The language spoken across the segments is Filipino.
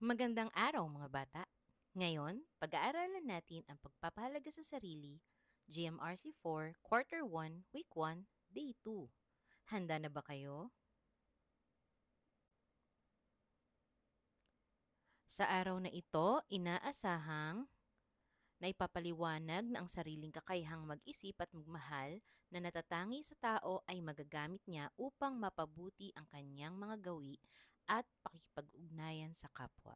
Magandang araw mga bata! Ngayon, pag-aaralan natin ang pagpapahalaga sa sarili, GMRC 4, Quarter 1, Week 1, Day 2. Handa na ba kayo? Sa araw na ito, inaasahang na ipapaliwanag na ang sariling kakayahang mag-isip at magmahal na natatangi sa tao ay magagamit niya upang mapabuti ang kanyang mga gawi at pakikipag-ugnayan sa kapwa.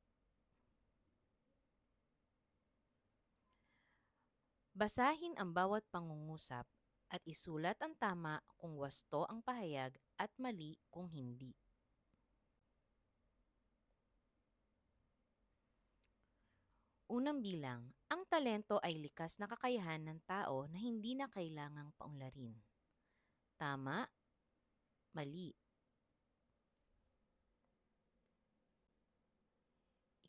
Basahin ang bawat pangungusap at isulat ang tama kung wasto ang pahayag at mali kung hindi. Unang bilang, ang talento ay likas na kakayahan ng tao na hindi na kailangang paunlarin. Tama, mali.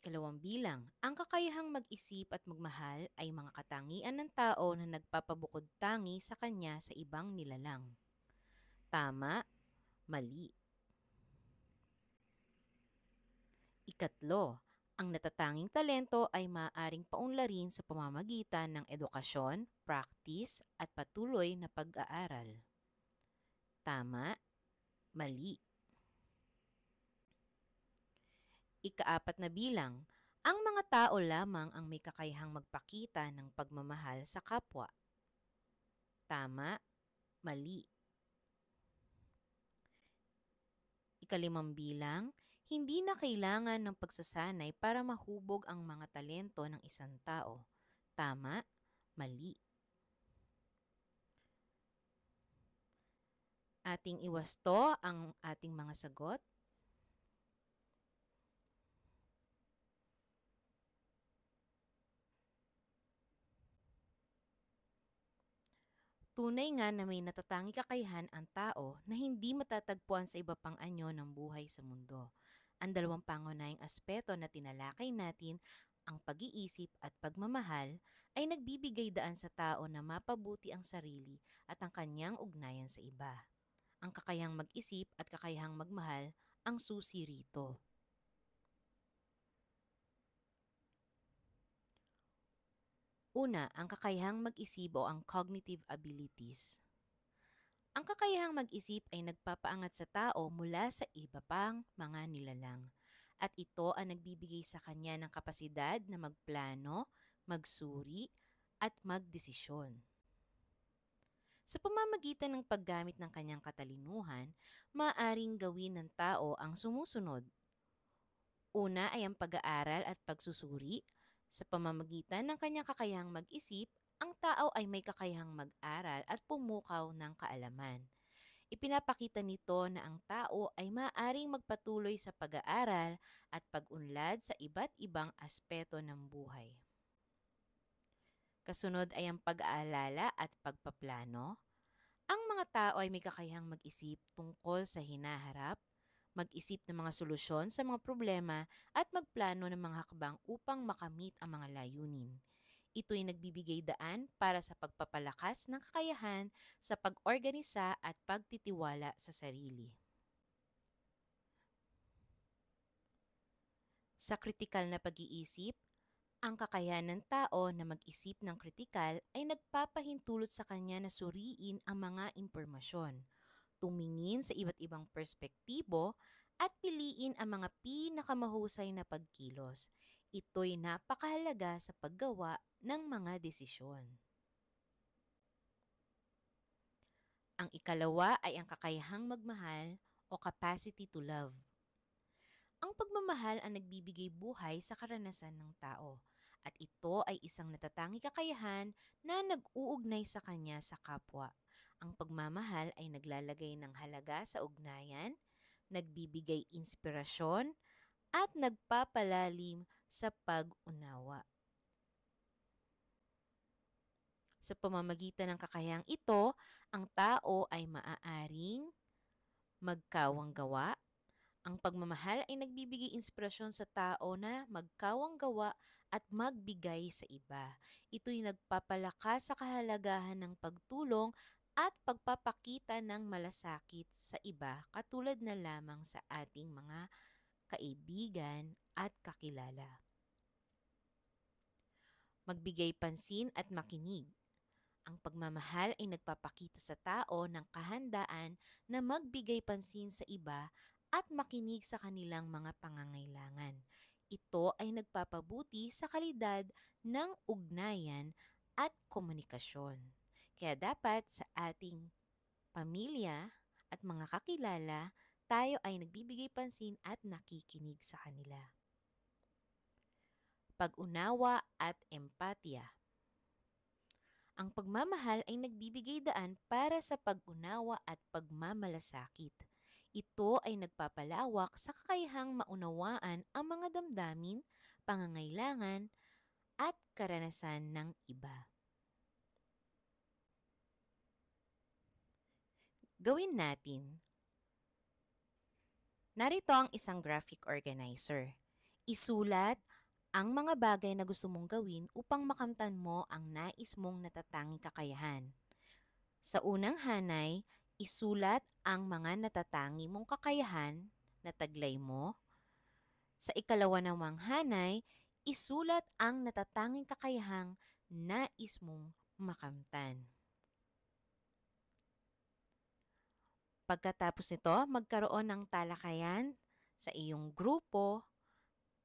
Ikalawang bilang, ang kakayahang mag-isip at magmahal ay mga katangian ng tao na nagpapabukod tangi sa kanya sa ibang nilalang. Tama, mali. Ikatlo, ang natatanging talento ay maaaring paunlarin sa pamamagitan ng edukasyon, practice, at patuloy na pag-aaral. Tama, mali. Ikaapat na bilang, ang mga tao lamang ang may kakayahang magpakita ng pagmamahal sa kapwa. Tama, mali. Ikalimang bilang, hindi na kailangan ng pagsasanay para mahubog ang mga talento ng isang tao. Tama, mali. Ating iwasto ang ating mga sagot. Tunay nga na may natatangi kakayahan ang tao na hindi matatagpuan sa iba pang anyo ng buhay sa mundo. Ang dalawang pangunahing aspeto na tinalakay natin, ang pag-iisip at pagmamahal, ay nagbibigay daan sa tao na mapabuti ang sarili at ang kanyang ugnayan sa iba. Ang kakayahang mag-isip at kakayahang magmahal ang susi rito. Una, ang kakayahang mag-isip o ang cognitive abilities. Ang kakayahang mag-isip ay nagpapaangat sa tao mula sa iba pang mga nilalang. At ito ang nagbibigay sa kanya ng kapasidad na magplano, magsuri, at magdesisyon. Sa pamamagitan ng paggamit ng kanyang katalinuhan, maaaring gawin ng tao ang sumusunod. Una ay ang pag-aaral at pagsusuri. Sa pamamagitan ng kanyang kakayahang mag-isip, ang tao ay may kakayahang mag-aral at pumukaw ng kaalaman. Ipinapakita nito na ang tao ay maaaring magpatuloy sa pag-aaral at pag-unlad sa iba't ibang aspeto ng buhay. Kasunod ay ang pag-aalala at pagpaplano. Ang mga tao ay may kakayahang mag-isip tungkol sa hinaharap, mag-isip ng mga solusyon sa mga problema at magplano ng mga hakbang upang makamit ang mga layunin. Ito'y nagbibigay daan para sa pagpapalakas ng kakayahan sa pag-organisa at pagtitiwala sa sarili. Sa kritikal na pag-iisip, ang kakayahan ng tao na mag-isip ng kritikal ay nagpapahintulot sa kanya na suriin ang mga impormasyon, tumingin sa iba't ibang perspektibo, at piliin ang mga pinakamahusay na pagkilos. Ito'y napakahalaga sa paggawa ng mga desisyon. Ang ikalawa ay ang kakayahang magmahal o capacity to love. Ang pagmamahal ang nagbibigay buhay sa karanasan ng tao, at ito ay isang natatangi kakayahan na nag-uugnay sa kanya sa kapwa. Ang pagmamahal ay naglalagay ng halaga sa ugnayan, nagbibigay inspirasyon, at nagpapalalim sa pag-unawa. Sa pamamagitan ng kakayahang ito, ang tao ay maaaring magkawang gawa. Ang pagmamahal ay nagbibigay inspirasyon sa tao na magkawang gawa at magbigay sa iba. Ito'y nagpapalakas sa kahalagahan ng pagtulong at pagpapakita ng malasakit sa iba, katulad na lamang sa ating mga kaibigan at kakilala. Magbigay pansin at makinig. Ang pagmamahal ay nagpapakita sa tao ng kahandaan na magbigay pansin sa iba at makinig sa kanilang mga pangangailangan. Ito ay nagpapabuti sa kalidad ng ugnayan at komunikasyon. Kaya dapat sa ating pamilya at mga kakilala, tayo ay nagbibigay pansin at nakikinig sa kanila. Pag-unawa at empatya. Ang pagmamahal ay nagbibigay daan para sa pag-unawa at pagmamalasakit. Ito ay nagpapalawak sa kakayahang maunawaan ang mga damdamin, pangangailangan, at karanasan ng iba. Gawin natin. Narito ang isang graphic organizer. Isulat ang mga bagay na gusto mong gawin upang makamtan mo ang nais mong natatanging kakayahan. Sa unang hanay, isulat ang mga natatangi mong kakayahan na taglay mo. Sa ikalawa namang hanay, isulat ang natatanging kakayahang nais mong makamtan. Pagkatapos nito, magkaroon ng talakayan sa iyong grupo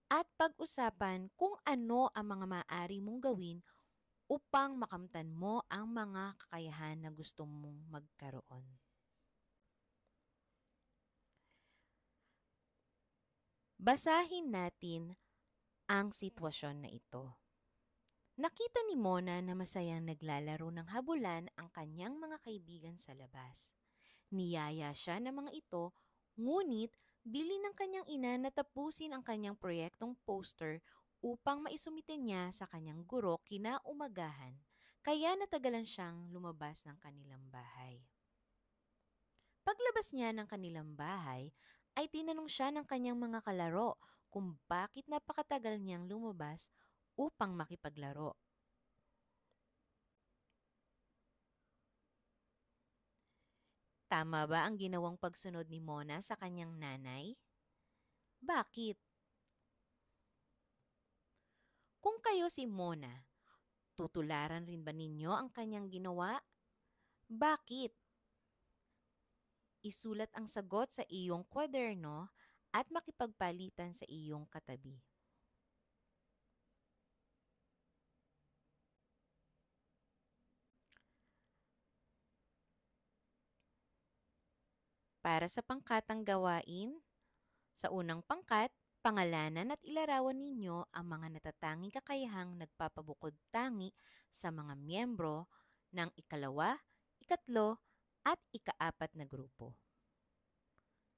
at pag-usapan kung ano ang mga maaari mong gawin upang makamtan mo ang mga kakayahan na gusto mong magkaroon. Basahin natin ang sitwasyon na ito. Nakita ni Mona na masayang naglalaro ng habulan ang kanyang mga kaibigan sa labas. Niyaya siya ng mga ito, ngunit bili ng kanyang ina na tapusin ang kanyang proyektong poster upang maisumitin niya sa kanyang guro kinaumagahan, kaya natagalan siyang lumabas ng kanilang bahay. Paglabas niya ng kanilang bahay, ay tinanong siya ng kanyang mga kalaro kung bakit napakatagal niyang lumabas upang makipaglaro. Tama ba ang ginawang pagsunod ni Mona sa kanyang nanay? Bakit? Kung kayo si Mona, tutularan rin ba ninyo ang kanyang ginawa? Bakit? Isulat ang sagot sa iyong kwaderno at makipagpalitan sa iyong katabi. Para sa pangkatang gawain, sa unang pangkat, pangalanan at ilarawan ninyo ang mga natatanging kakayahang nagpapabukod tangi sa mga miyembro ng ikalawa, ikatlo, at ikaapat na grupo.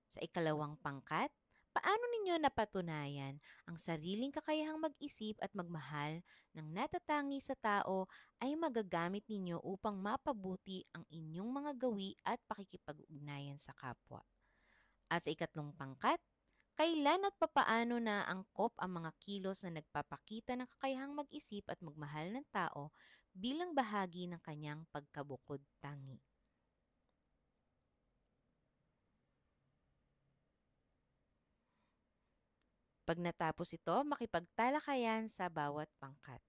Sa ikalawang pangkat, paano ninyo napatunayan ang sariling kakayahang mag-isip at magmahal ng natatangi sa tao ay magagamit ninyo upang mapabuti ang inyong mga gawi at pakikipag-ugnayan sa kapwa. At sa ikatlong pangkat, kailan at papaano na angkop ang mga kilos na nagpapakita ng kakayahang mag-isip at magmahal ng tao bilang bahagi ng kanyang pagkabukod tangi. Pag natapos ito, makipagtalakayan sa bawat pangkat.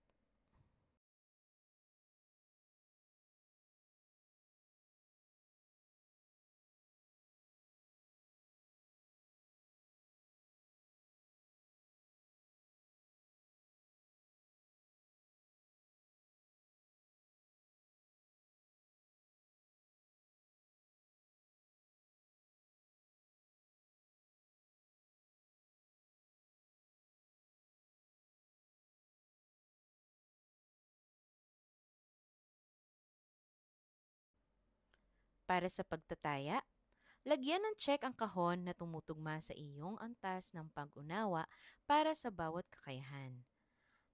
Para sa pagtataya, lagyan ng check ang kahon na tumutugma sa iyong antas ng pag-unawa para sa bawat kakayahan.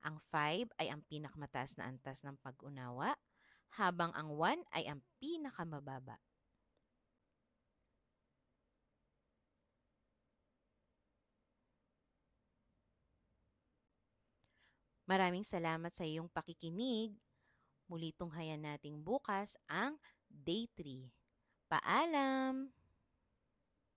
Ang 5 ay ang pinakamataas na antas ng pag-unawa, habang ang 1 ay ang pinakamababa. Maraming salamat sa iyong pakikinig. Muli tunghayan nating bukas ang Day 3. Paalam!